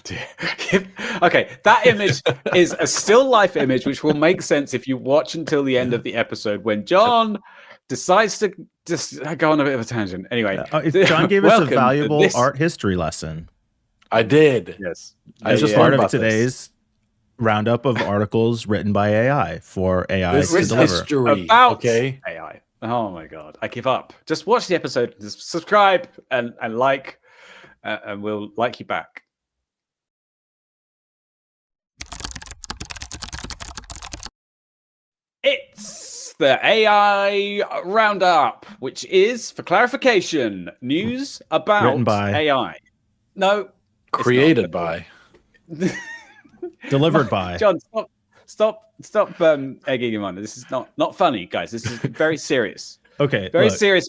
dear. Okay, that image is a still life image, which will make sense if you watch until the end of the episode when John decides to just go on a bit of a tangent. Anyway, John gave us a valuable art history lesson. I did. Yes. As just part of today's roundup of articles written by AI for AI this to is deliver. History, about okay? AI. Oh my God, I give up. Just watch the episode, just subscribe and like, and we'll like you back. It's the AI Roundup, which is, for clarification, news about Written by AI. No. Created by. Delivered by. John, stop egging him on. This is not funny, guys. This is very serious. Okay. Very serious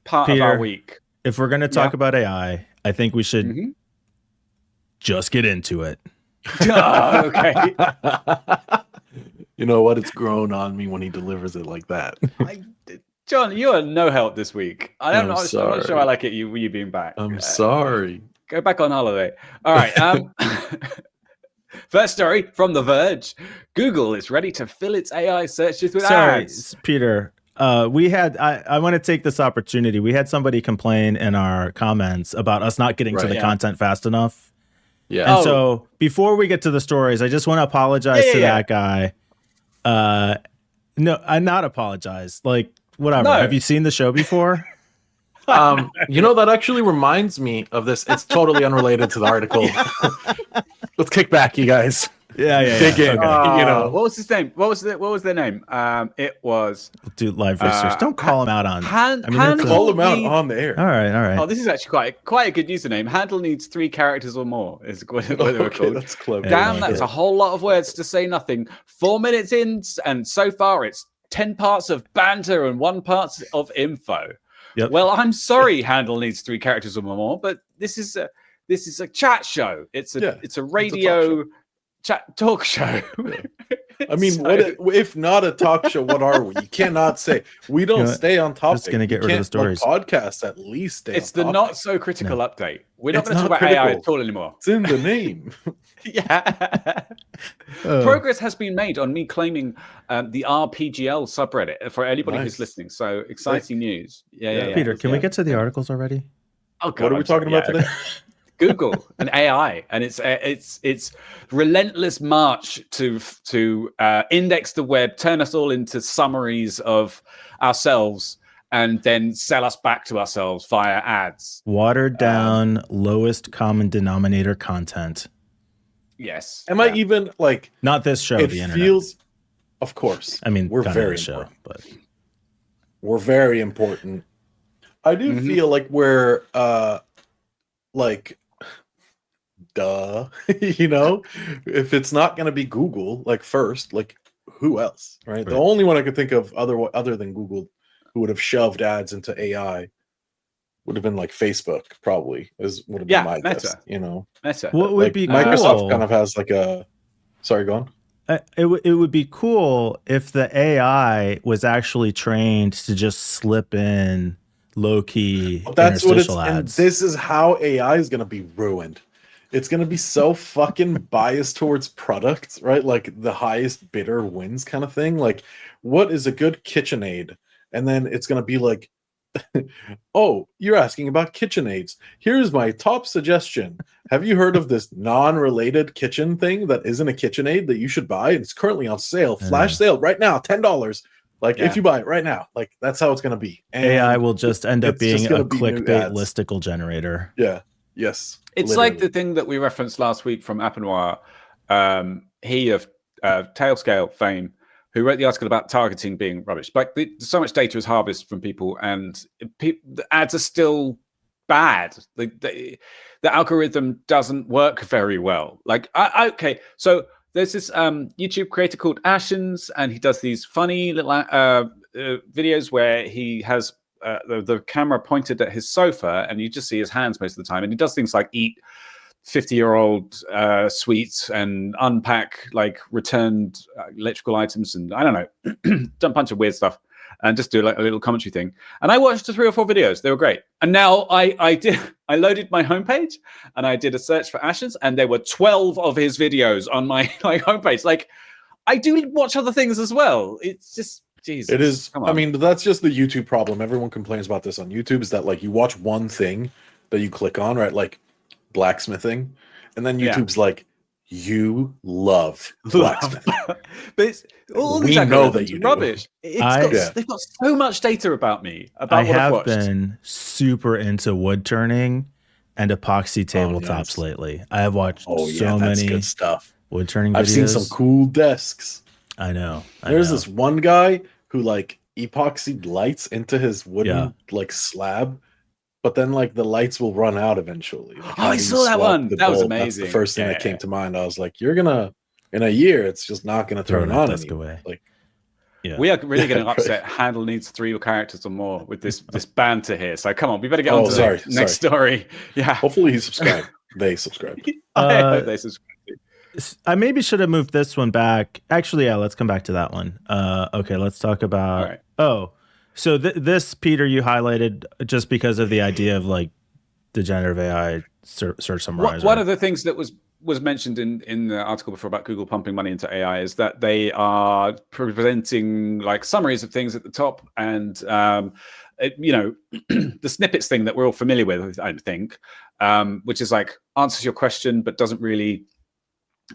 part Peter, of our week. If we're going to talk about AI, I think we should just get into it. Oh, okay. You know what? It's grown on me when he delivers it like that. John, you are no help this week. I'm not sure I like it. You being back. I'm sorry. Go back on holiday. All right. First story from The Verge. Google is ready to fill its AI searches with ads. Peter. I want to take this opportunity. We had somebody complain in our comments about us not getting to the content fast enough. Yeah. And so before we get to the stories, I just want to apologize to that guy. No, I not apologize. Like, whatever. No. Have you seen the show before? You know, that actually reminds me of this. It's totally unrelated to the article. Let's kick back, you guys. Yeah. Dig in. Okay. You know, what was his name? What was their name? It was. Do live research. Don't call him out on. call him out on the air. All right. Oh, this is actually quite a good username. Handle needs 3 characters or more. Is what they were called. That's clever. Damn, that's a whole lot of words to say nothing. 4 minutes in, and so far it's 10 parts of banter and 1 part of info. Yep. Well, I'm sorry, Handle needs 3 characters or more, but this is a chat show. It's a radio talk show. I mean, if not a talk show? What are we? You cannot say we don't stay on topic. Just gonna get rid of the stories. Podcasts at least stay. It's on the topic. not so critical update. We're not It's going to talk not about AI critical. at all anymore. It's in the name. Yeah. Progress has been made on me claiming the RPGL subreddit for anybody who's listening. So exciting news. Yeah. Peter, can we get to the articles already? Oh, God, What are we talking about today? Google and AI, and it's relentless march to index the web, turn us all into summaries of ourselves, and then sell us back to ourselves via ads. Watered down, lowest common denominator content. Yes. Am I even like? Not this show. It the internet. feels. Of course. I mean, we're very show, but we're very important. I do feel like we're like, duh. You know, if it's not going to be Google, like first, like who else, right? The only one I could think of other than Google who would have shoved ads into AI would have been like Facebook, probably would have been my guess. You know, Meta. What would be Microsoft cool, kind of has like a. Sorry, go on. It would be cool if the AI was actually trained to just slip in low key That's what it's. interstitial And ads. this is how AI is going to be ruined. It's going to be so fucking biased towards products, right? Like the highest bidder wins kind of thing. Like, what is a good KitchenAid? And then it's going to be like, oh, you're asking about KitchenAids. Here's my top suggestion. Have you heard of this non-related kitchen thing that isn't a KitchenAid that you should buy? It's currently on sale, flash sale right now, $10. Like if you buy it right now, like that's how it's going to be. And AI will just end up being a be clickbait listicle generator. Yeah. Yes. It's literally. like the thing that we referenced last week from Appenoir. He of Tailscale fame, who wrote the article about targeting being rubbish. Like so much data is harvested from people, and the ads are still bad. The algorithm doesn't work very well. Like, okay, so there's this YouTube creator called Ashens, and he does these funny little videos where he has the camera pointed at his sofa, and you just see his hands most of the time. And he does things like eat 50-year-old sweets and unpack like returned electrical items, and I don't know, done a bunch of weird stuff, and just do like a little commentary thing. And I watched 3 or 4 videos; they were great. And now I did I loaded my homepage and I did a search for Ashens, and there were 12 of his videos on my homepage. Like, I do watch other things as well. It's just, Jesus. It is. I mean, that's just the YouTube problem. Everyone complains about this on YouTube, is that like you watch one thing that you click on, right? Like blacksmithing, and then YouTube's like, you love blacksmithing. But it's all we know that you rubbish. They've got so much data about me. About I have been super into wood turning and epoxy tabletops lately. I have watched so many good stuff. Wood turning videos. I've seen some cool desks. I know. There's this one guy who like epoxied lights into his wooden like slab, but then like the lights will run out eventually. Like, I saw that one. That was amazing. That's the first thing that came to mind. I was like, you're gonna, in a year, it's just not gonna turn on anymore. Like, we are really getting upset. Handle needs 3 characters or more with this banter here. So come on, we better get on to the next story. Yeah. Hopefully he subscribed. They subscribed. I hope they subscribed. I maybe should have moved this one back. Actually, yeah, let's come back to that one. Okay, let's talk about. So this, Peter, you highlighted just because of the idea of like the generative AI search summarizer. One of the things that was mentioned in the article before about Google pumping money into AI is that they are presenting like summaries of things at the top, and the snippets thing that we're all familiar with, I think, which is like answers your question but doesn't really.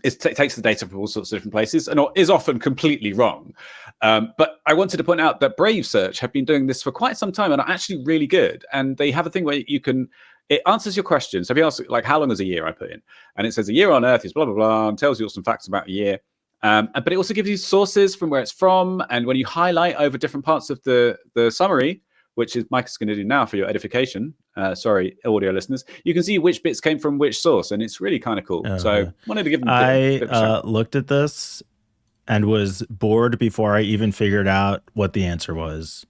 It takes the data from all sorts of different places and is often completely wrong. But I wanted to point out that Brave Search have been doing this for quite some time and are actually really good. And they have a thing where it answers your questions. So if you ask, like, how long is a year, I put in, and it says a year on Earth is blah, blah, blah, and tells you some facts about a year. But it also gives you sources from where it's from. And when you highlight over different parts of the summary, which is Mike is going to do now for your edification. Sorry, audio listeners. You can see which bits came from which source, and it's really kind of cool. So wanted to give them a bit of a shout. Looked at this and was bored before I even figured out what the answer was.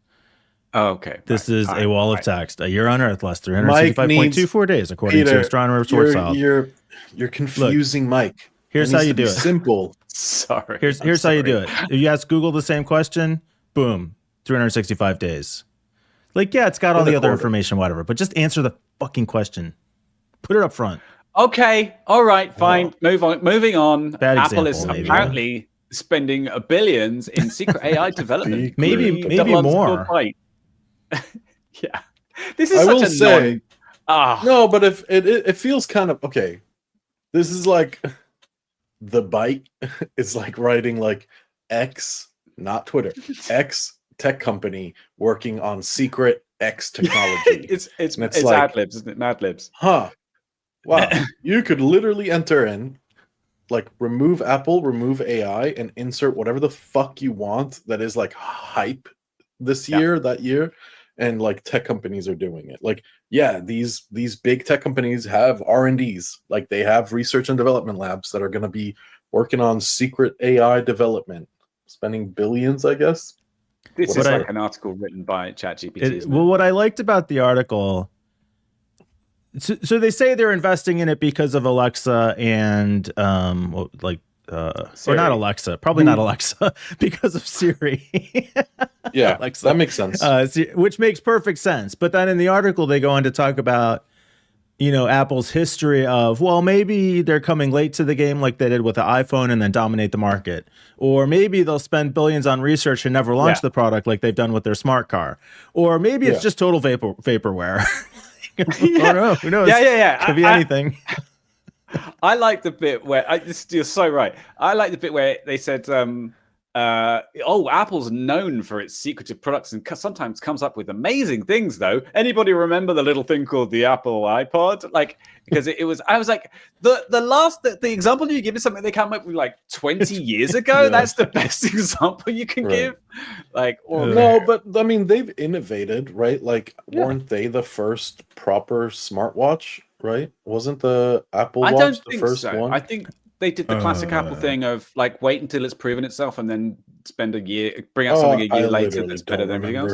Oh, okay. This is a wall of text. A year on Earth lasts 365.24 days, according to Astronomer Source File. You're confusing Mike. Here's how you do it. Simple. Sorry. Here's how you do it. If you ask Google the same question, boom, 365 days. Like, yeah, it's got all the other information, whatever, but just answer the fucking question. Put it up front. Okay. All right. Fine. Moving on. Bad Apple example, is apparently spending billions in secret AI development. maybe more. Yeah. This is such a say, no, but if it feels kind of okay. This is like the Byte is like writing like X, not Twitter. X tech company working on secret X technology. it's like, Adlibs, isn't it? Mad Libs. Huh. Wow. You could literally enter in, like, remove Apple, remove AI, and insert whatever the fuck you want that is like hype this year, that year, and like tech companies are doing it. Like, yeah, these big tech companies have R&Ds. Like, they have research and development labs that are going to be working on secret AI development, spending billions, I guess. This is like an article written by ChatGPT. Well, what I liked about the article, so they say they're investing in it because of Alexa and or not Alexa, probably not Alexa, because of Siri. Yeah, Alexa. That makes sense. Which makes perfect sense. But then in the article, they go on to talk about, Apple's history of, well, maybe they're coming late to the game like they did with the iPhone and then dominate the market. Or maybe they'll spend billions on research and never launch the product like they've done with their smart car. Or maybe it's just total vaporware. I don't know. Who knows? Yeah. Could be anything. I like the bit where you're so right. I like the bit where they said, Apple's known for its secretive products and sometimes comes up with amazing things, though. Anybody remember the little thing called the Apple iPod? Like, because it was, I was like, the example you give is something they came up with like 20 years ago. That's the best example you can give. Like, no, but I mean, they've innovated, right? Like, weren't they the first proper smartwatch? Right? Wasn't the Apple Watch the first one? I think they did the classic Apple thing of like wait until it's proven itself and then spend a year, bring out something a year later that's better than everything else.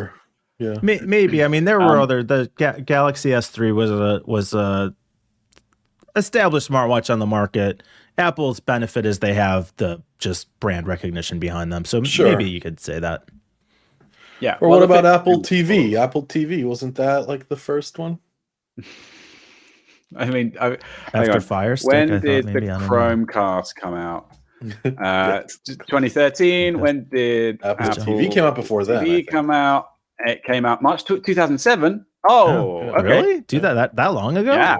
Yeah, maybe. I mean, there were other. The Galaxy S3 was a established smartwatch on the market. Apple's benefit is they have the just brand recognition behind them. So maybe you could say that. Yeah. Or what about Apple TV? Apple TV, wasn't that like the first one? I mean, hang After on. Fire Stick, When I did thought the maybe, I don't know. Chromecast come out? 2013. When did Apple Apple TV came out before then, I TV think. come out? It came out March 2007. Oh, yeah. okay. Really? Do that long ago? Yeah.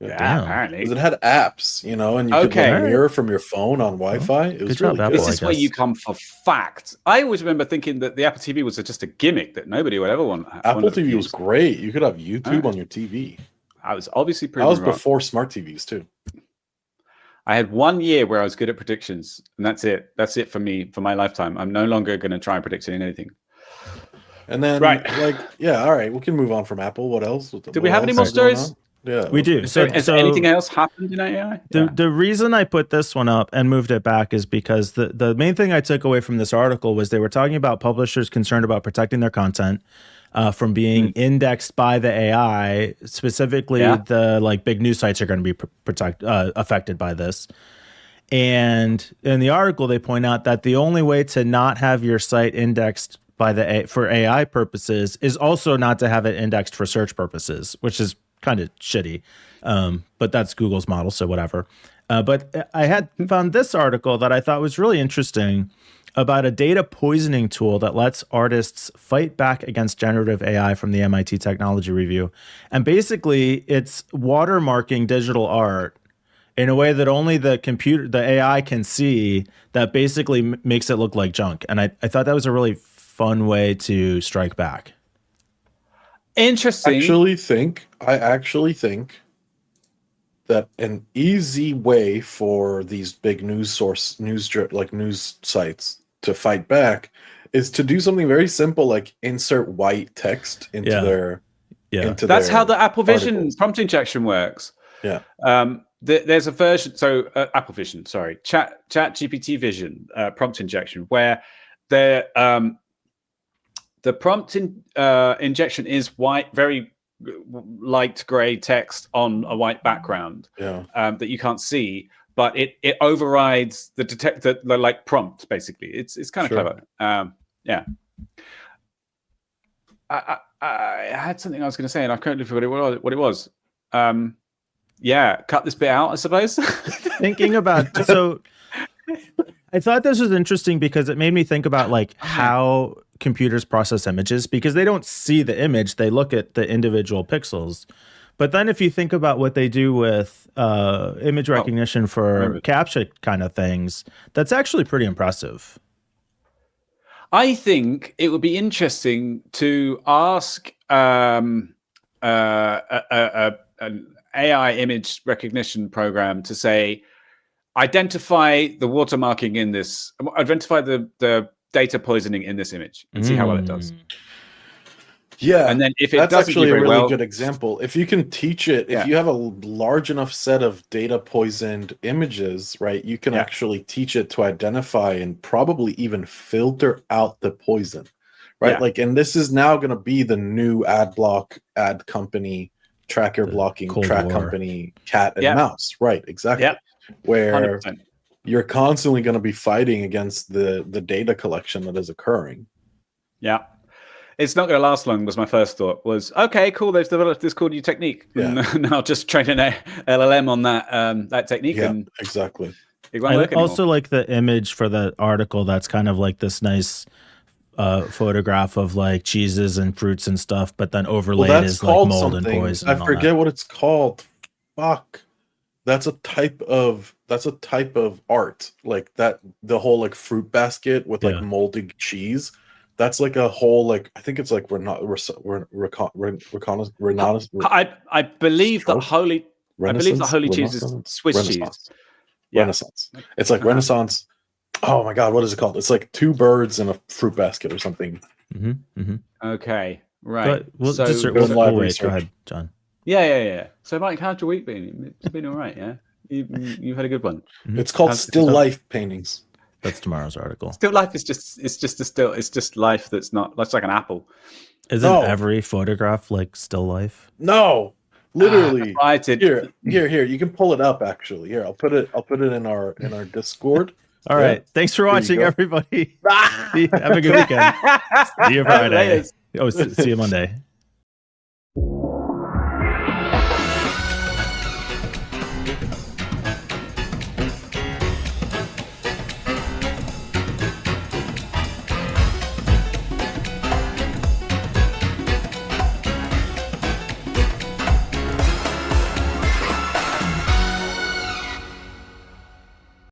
Yeah, Yeah, damn. apparently. Because it had apps, you know, and you could Okay. like mirror from your phone on Wi-Fi. It was good job, really Apple, good. This is I where guess. you come for fact. I always remember thinking that the Apple TV was just a gimmick that nobody would ever want. Apple TV was great. You could have YouTube Oh. on your TV. I was obviously That proven was wrong. before smart TVs too. I had 1 year where I was good at predictions, and that's it. That's it for me for my lifetime. I'm no longer going to try and predict anything. And then, Right. like, yeah, all right, we can move on from Apple. What else? Do we have any more stories? Yeah, We do. So, has anything else happened in AI? The reason I put this one up and moved it back is because the main thing I took away from this article was they were talking about publishers concerned about protecting their content from being indexed by the AI. Specifically, the like big news sites are going to be affected by this. And in the article, they point out that the only way to not have your site indexed by for AI purposes is also not to have it indexed for search purposes, which is kind of shitty. But that's Google's model, so whatever. But I had found this article that I thought was really interesting about a data poisoning tool that lets artists fight back against generative AI from the MIT Technology Review. And basically, it's watermarking digital art in a way that only the AI can see, that basically makes it look like junk. And I thought that was a really fun way to strike back. Interesting. I actually think that an easy way for these big news sites to fight back is to do something very simple, like insert white text into their That's how the Apple Vision articles. prompt injection works. Yeah. There's a version, so Apple Vision, sorry, Chat GPT Vision prompt injection, where the prompt injection is white, very light gray text on a white background that you can't see, but it overrides the like prompt. Basically, it's kind of clever. Yeah. I had something I was going to say, and I currently forgot what it was. Yeah, cut this bit out, I suppose. Thinking about so, I thought this was interesting because it made me think about like how computers process images, because they don't see the image, they look at the individual pixels. But then if you think about what they do with image recognition for CAPTCHA kind of things, that's actually pretty impressive. I think it would be interesting to ask an AI image recognition program to say, identify the watermarking in this, identify the data poisoning in this image, and see how well it does. Yeah, and then if it that's doesn't actually do a very really well, good example. If you can teach it, if you have a large enough set of data poisoned images, right, you can actually teach it to identify and probably even filter out the poison, right? Like, and this is now going to be the new ad company, tracker blocking, track company, cat and mouse, right? Exactly. Where 100%. You're constantly going to be fighting against the data collection that is occurring. Yeah. It's not going to last long, was my first thought. Was, okay, cool, they've developed this cool new technique. And now just train an LLM on that technique. Yeah, and exactly. It won't work anymore. Also like the image for the article that's kind of like this nice photograph of like cheeses and fruits and stuff, but then overlaid is like mold and poison. I forget what it's called. Fuck. That's a type of art, like that, the whole like fruit basket with like molded cheese. That's like a whole, like, I think it's like I believe the holy cheese is Swiss cheese. Renaissance. It's like Renaissance. Oh my god, what is it called? It's like two birds in a fruit basket or something. Okay, right. We'll so wait. Go ahead, John. Yeah. So, Mike, how's your week been? It's been all right, yeah? You've had a good one. It's called still life paintings. That's tomorrow's article. Still life is just life that's like an apple. Isn't every photograph like still life? No, literally. Here. You can pull it up actually. Here, I'll put it in our Discord. All right. Thanks for watching, everybody. Have a good weekend. See you Friday. See you Monday.